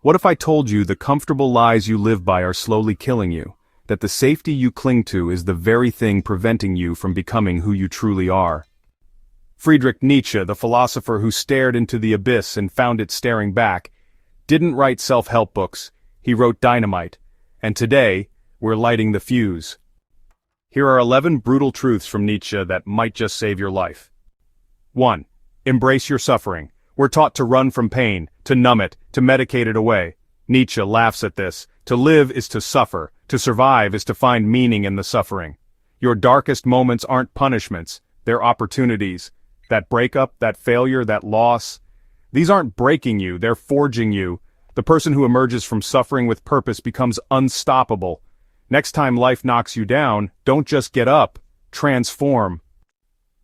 What if I told you the comfortable lies you live by are slowly killing you, that the safety you cling to is the very thing preventing you from becoming who you truly are? Friedrich Nietzsche, the philosopher who stared into the abyss and found it staring back, didn't write self-help books, he wrote dynamite, and today, we're lighting the fuse. Here are 11 brutal truths from Nietzsche that might just save your life. 1. Embrace your suffering. We're taught to run from pain, to numb it, to medicate it away. Nietzsche laughs at this. To live is to suffer. To survive is to find meaning in the suffering. Your darkest moments aren't punishments, they're opportunities. That breakup, that failure, that loss. These aren't breaking you, they're forging you. The person who emerges from suffering with purpose becomes unstoppable. Next time life knocks you down, don't just get up, transform.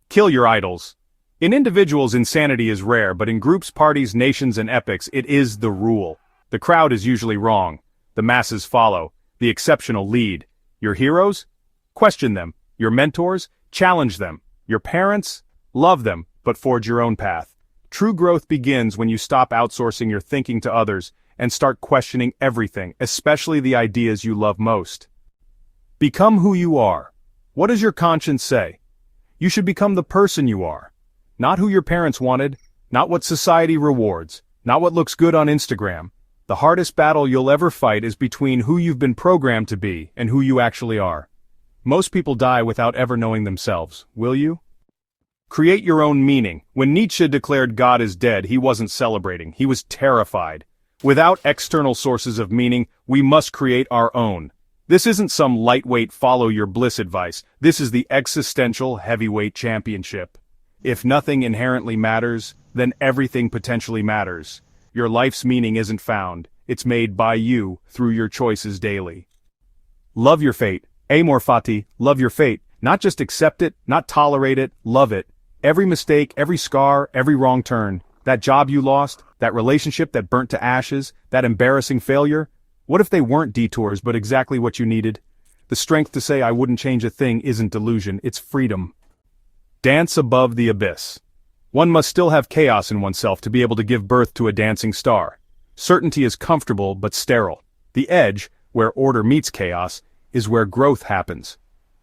Kill your idols. In individuals, insanity is rare, but in groups, parties, nations, and epics, it is the rule. The crowd is usually wrong. The masses follow. The exceptional lead. Your heroes? Question them. Your mentors? Challenge them. Your parents? Love them, but forge your own path. True growth begins when you stop outsourcing your thinking to others and start questioning everything, especially the ideas you love most. Become who you are. What does your conscience say? You should become the person you are. Not who your parents wanted, not what society rewards, not what looks good on Instagram. The hardest battle you'll ever fight is between who you've been programmed to be and who you actually are. Most people die without ever knowing themselves, will you? Create your own meaning. When Nietzsche declared God is dead, he wasn't celebrating, he was terrified. Without external sources of meaning, we must create our own. This isn't some lightweight follow your bliss advice, this is the existential heavyweight championship. If nothing inherently matters, then everything potentially matters. Your life's meaning isn't found, it's made by you through your choices daily. Love your fate. Amor fati, love your fate. Not just accept it, not tolerate it, love it. Every mistake, every scar, every wrong turn. That job you lost, that relationship that burnt to ashes, that embarrassing failure. What if they weren't detours but exactly what you needed? The strength to say I wouldn't change a thing isn't delusion, it's freedom. Dance above the abyss. One must still have chaos in oneself to be able to give birth to a dancing star. Certainty is comfortable but sterile. The edge, where order meets chaos, is where growth happens.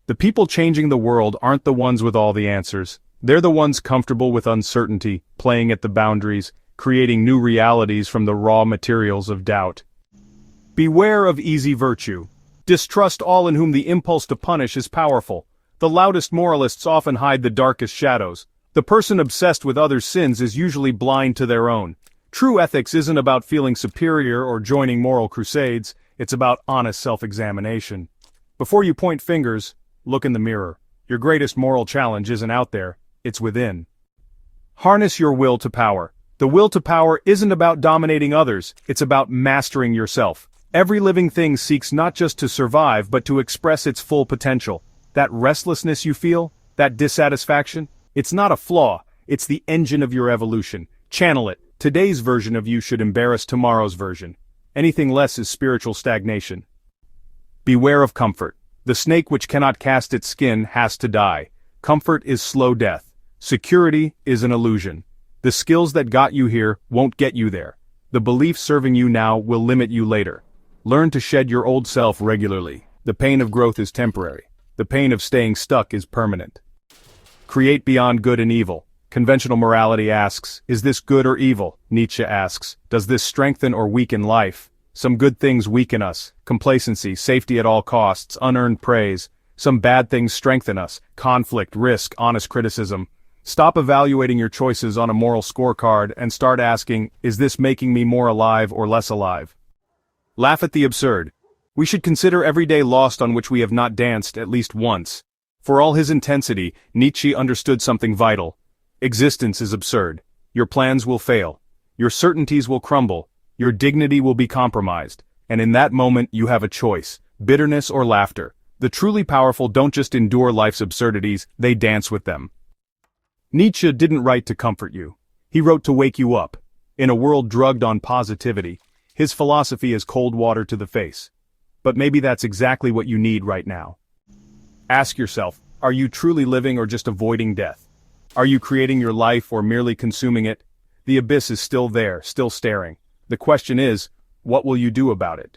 The people changing the world aren't the ones with all the answers. They're the ones comfortable with uncertainty, playing at the boundaries, creating new realities from the raw materials of doubt. Beware of easy virtue. Distrust all in whom the impulse to punish is powerful. The loudest moralists often hide the darkest shadows. The person obsessed with others' sins is usually blind to their own. True ethics isn't about feeling superior or joining moral crusades, it's about honest self-examination. Before you point fingers, look in the mirror. Your greatest moral challenge isn't out there, it's within. Harness your will to power. The will to power isn't about dominating others, it's about mastering yourself. Every living thing seeks not just to survive but to express its full potential. That restlessness you feel, that dissatisfaction, it's not a flaw, it's the engine of your evolution. Channel it. Today's version of you should embarrass tomorrow's version. Anything less is spiritual stagnation. Beware of comfort. The snake which cannot cast its skin has to die. Comfort is slow death. Security is an illusion. The skills that got you here won't get you there. The beliefs serving you now will limit you later. Learn to shed your old self regularly. The pain of growth is temporary. The pain of staying stuck is permanent. Create beyond good and evil. Conventional morality asks, is this good or evil? Nietzsche asks, does this strengthen or weaken life? Some good things weaken us. Complacency, safety at all costs, unearned praise. Some bad things strengthen us. Conflict, risk, honest criticism. Stop evaluating your choices on a moral scorecard and start asking, is this making me more alive or less alive? Laugh at the absurd. We should consider every day lost on which we have not danced at least once. For all his intensity, Nietzsche understood something vital. Existence is absurd. Your plans will fail. Your certainties will crumble. Your dignity will be compromised. And in that moment you have a choice, bitterness or laughter. The truly powerful don't just endure life's absurdities, they dance with them. Nietzsche didn't write to comfort you. He wrote to wake you up. In a world drugged on positivity, his philosophy is cold water to the face. But maybe that's exactly what you need right now. Ask yourself, are you truly living or just avoiding death? Are you creating your life or merely consuming it? The abyss is still there, still staring. The question is, What will you do about it?